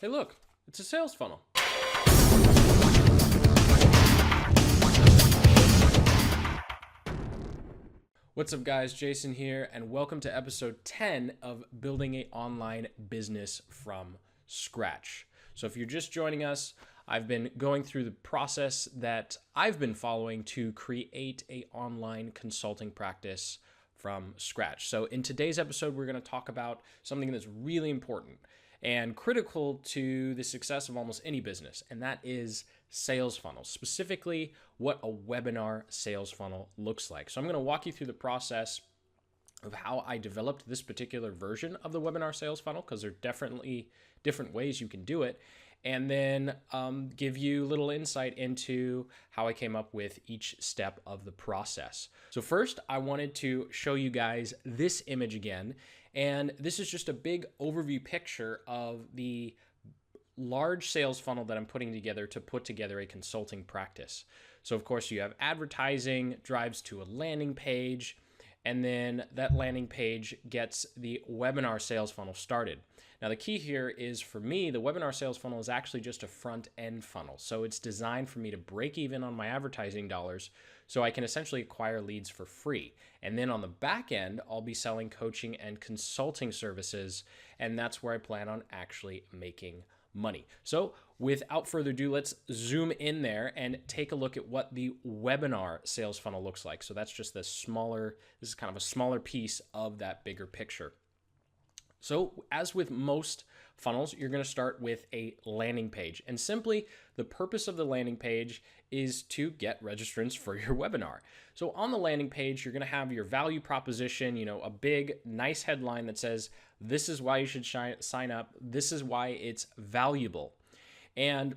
Hey, look, it's a sales funnel. What's up, guys? Jason here, and welcome to episode 10 of Building an Online Business from Scratch. So if you're just joining us, I've been going through the process that I've been following to create an online consulting practice from scratch. So in today's episode, we're going to talk about something that's really important and critical to the success of almost any business, and that is sales funnels, specifically what a webinar sales funnel looks like. So I'm going to walk you through the process of how I developed this particular version of the webinar sales funnel, because there are definitely different ways you can do it, and then give you a little insight into how I came up with each step of the process. So first, I wanted to show you guys this image again, and this is just a big overview picture of the large sales funnel that I'm putting together to put together a consulting practice. So of course you have advertising, drives to a landing page, and then that landing page gets the webinar sales funnel started. Now the key here is, for me, the webinar sales funnel is actually just a front end funnel. So it's designed for me to break even on my advertising dollars so I can essentially acquire leads for free. And then on the back end, I'll be selling coaching and consulting services, and that's where I plan on actually making money. So without further ado, let's zoom in there and take a look at what the webinar sales funnel looks like. So that's just this is kind of a smaller piece of that bigger picture. So as with most funnels, you're going to start with a landing page, and simply the purpose of the landing page is to get registrants for your webinar. So on the landing page, you're going to have your value proposition, a big, nice headline that says, this is why you should sign up. This is why it's valuable. And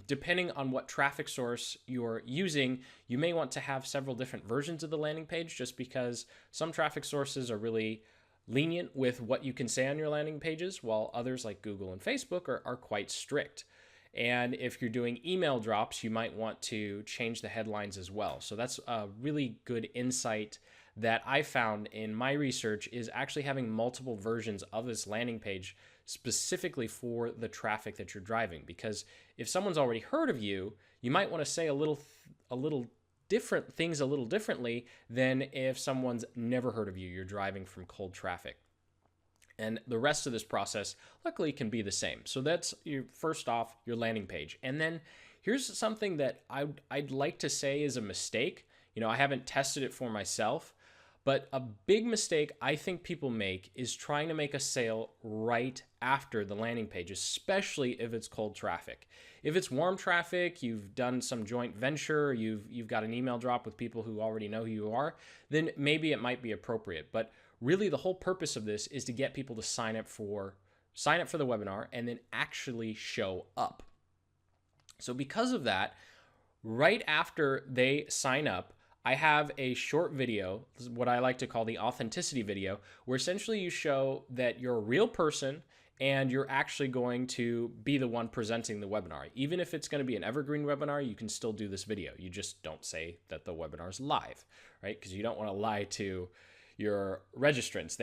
depending on what traffic source you're using, you may want to have several different versions of the landing page, just because some traffic sources are really lenient with what you can say on your landing pages, while others like Google and Facebook are quite strict. And if you're doing email drops, you might want to change the headlines as well. So that's a really good insight that I found in my research, is actually having multiple versions of this landing page specifically for the traffic that you're driving. Because if someone's already heard of you, you might want to say a little different things a little differently than if someone's never heard of you. You're driving from cold traffic. And the rest of this process, luckily, can be the same. So that's first off, your landing page. And then here's something that I'd like to say is a mistake. I haven't tested it for myself, but a big mistake I think people make is trying to make a sale right after the landing page, especially if it's cold traffic. If it's warm traffic, you've done some joint venture, you've got an email drop with people who already know who you are, then maybe it might be appropriate. But really, the whole purpose of this is to get people to sign up for the webinar and then actually show up. So because of that, right after they sign up, I have a short video, what I like to call the authenticity video, where essentially you show that you're a real person and you're actually going to be the one presenting the webinar. Even if it's going to be an evergreen webinar, you can still do this video. You just don't say that the webinar is live, right? Because you don't want to lie to your registrants.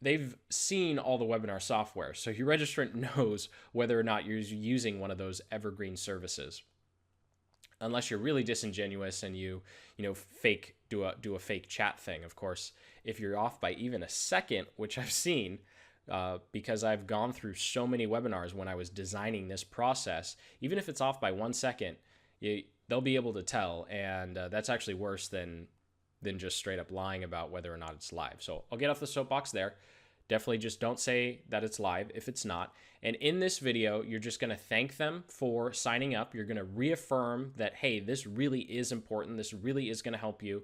They've seen all the webinar software, so your registrant knows whether or not you're using one of those evergreen services. Unless you're really disingenuous and you do a fake chat thing. Of course, if you're off by even a second, which I've seen, because I've gone through so many webinars when I was designing this process, even if it's off by 1 second, they'll be able to tell, and that's actually worse than just straight up lying about whether or not it's live. So I'll get off the soapbox there. Definitely just don't say that it's live if it's not. And in this video, you're just going to thank them for signing up. You're going to reaffirm that, hey, this really is important. This really is going to help you.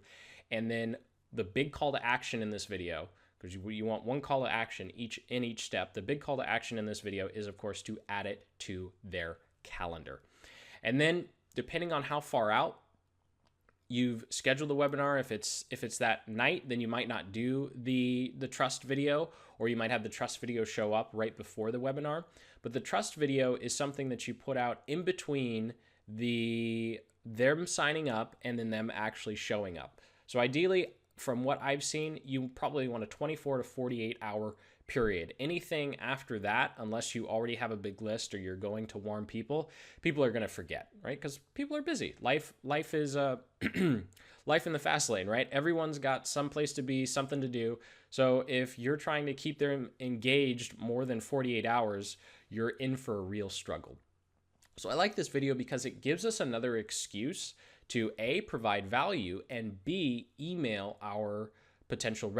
And then the big call to action in this video, because you want one call to action in each step. The big call to action in this video is, of course, to add it to their calendar. And then depending on how far out you've scheduled the webinar, if it's that night, then you might not do the trust video, or you might have the trust video show up right before the webinar. But the trust video is something that you put out in between them signing up and then them actually showing up. So ideally, from what I've seen, you probably want a 24 to 48 hour period. Anything after that, unless you already have a big list or you're going to warn people, people are going to forget, right? Because people are busy. Life is life in the fast lane, right? Everyone's got some place to be, something to do. So if you're trying to keep them engaged more than 48 hours, you're in for a real struggle. So I like this video because it gives us another excuse to A, provide value, and B, email our potential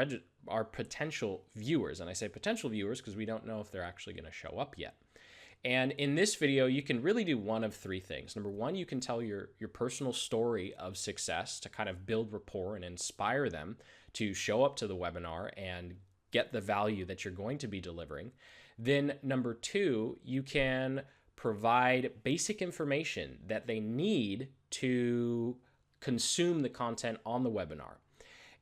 viewers. And I say potential viewers because we don't know if they're actually going to show up yet. And in this video, you can really do one of three things. Number one, you can tell your personal story of success to kind of build rapport and inspire them to show up to the webinar and get the value that you're going to be delivering. Then number two, you can provide basic information that they need to consume the content on the webinar.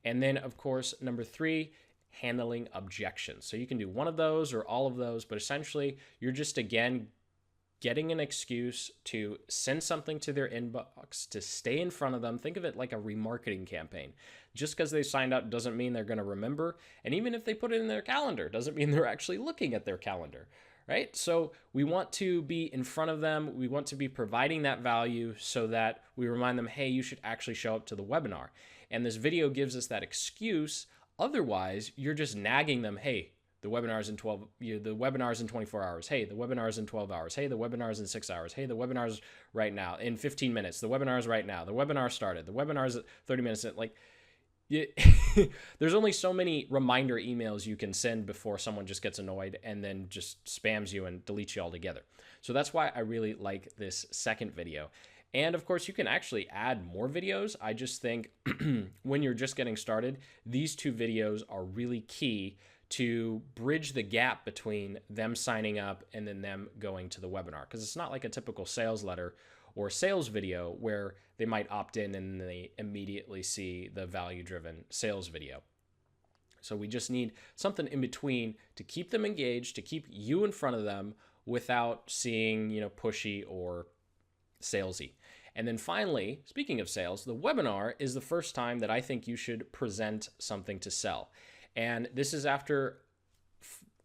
And then, of course, number three, handling objections. So you can do one of those or all of those, but essentially you're just, again, getting an excuse to send something to their inbox, to stay in front of them. Think of it like a remarketing campaign. Just because they signed up doesn't mean they're going to remember. And even if they put it in their calendar, doesn't mean they're actually looking at their calendar, right? So we want to be in front of them. We want to be providing that value so that we remind them, hey, you should actually show up to the webinar. And this video gives us that excuse. Otherwise, you're just nagging them, hey, the webinar's in 24 hours. Hey, the webinar's in 12 hours. Hey, the webinar's in 6 hours. Hey, the webinar's right now in 15 minutes. The webinar's right now. The webinar started. The webinar's at 30 minutes. There's only so many reminder emails you can send before someone just gets annoyed and then just spams you and deletes you altogether. So that's why I really like this second video. And of course, you can actually add more videos. I just think when you're just getting started, these two videos are really key to bridge the gap between them signing up and then them going to the webinar. Because it's not like a typical sales letter or sales video where they might opt in and they immediately see the value-driven sales video. So we just need something in between to keep them engaged, to keep you in front of them without seeing, pushy or salesy. And then finally, speaking of sales, the webinar is the first time that I think you should present something to sell. And this is after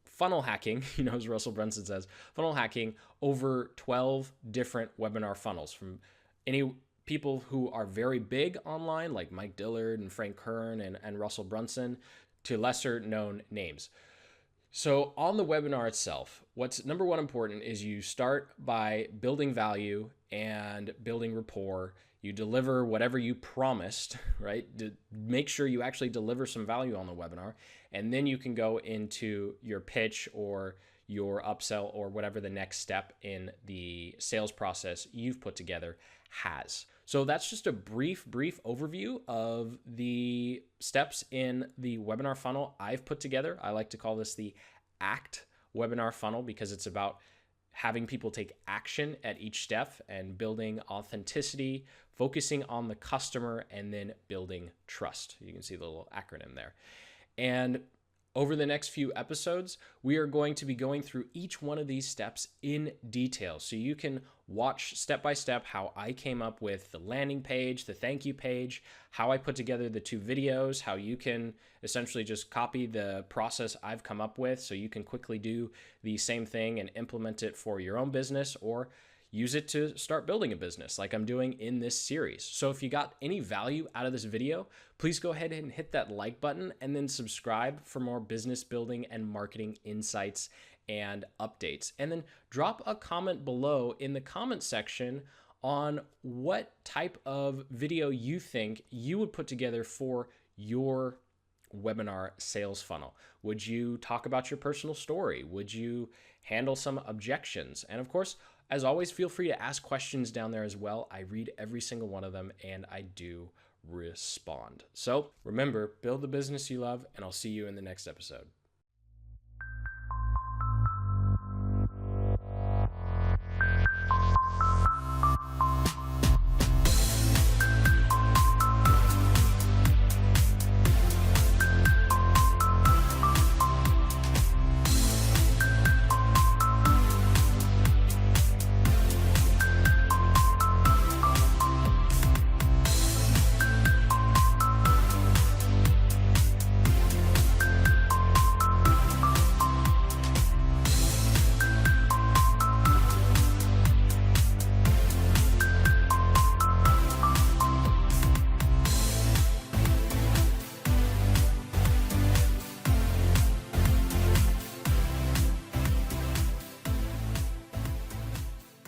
funnel hacking, as Russell Brunson says, funnel hacking over 12 different webinar funnels from any people who are very big online, like Mike Dillard and Frank Kern and Russell Brunson, to lesser known names. So on the webinar itself, what's number one important is you start by building value and building rapport. You deliver whatever you promised, right? To make sure you actually deliver some value on the webinar. And then you can go into your pitch or your upsell or whatever the next step in the sales process you've put together has. So that's just a brief overview of the steps in the webinar funnel I've put together. I like to call this the ACT webinar funnel because it's about having people take action at each step and building authenticity, focusing on the customer, and then building trust. You can see the little acronym there. And over the next few episodes, we are going to be going through each one of these steps in detail. So you can watch step by step how I came up with the landing page, the thank you page, how I put together the two videos, how you can essentially just copy the process I've come up with so you can quickly do the same thing and implement it for your own business or use it to start building a business like I'm doing in this series. So if you got any value out of this video, please go ahead and hit that like button and then subscribe for more business building and marketing insights and updates. And then drop a comment below in the comment section on what type of video you think you would put together for your webinar sales funnel. Would you talk about your personal story? Would you handle some objections? And of course, as always, feel free to ask questions down there as well. I read every single one of them and I do respond. So remember, build the business you love, and I'll see you in the next episode.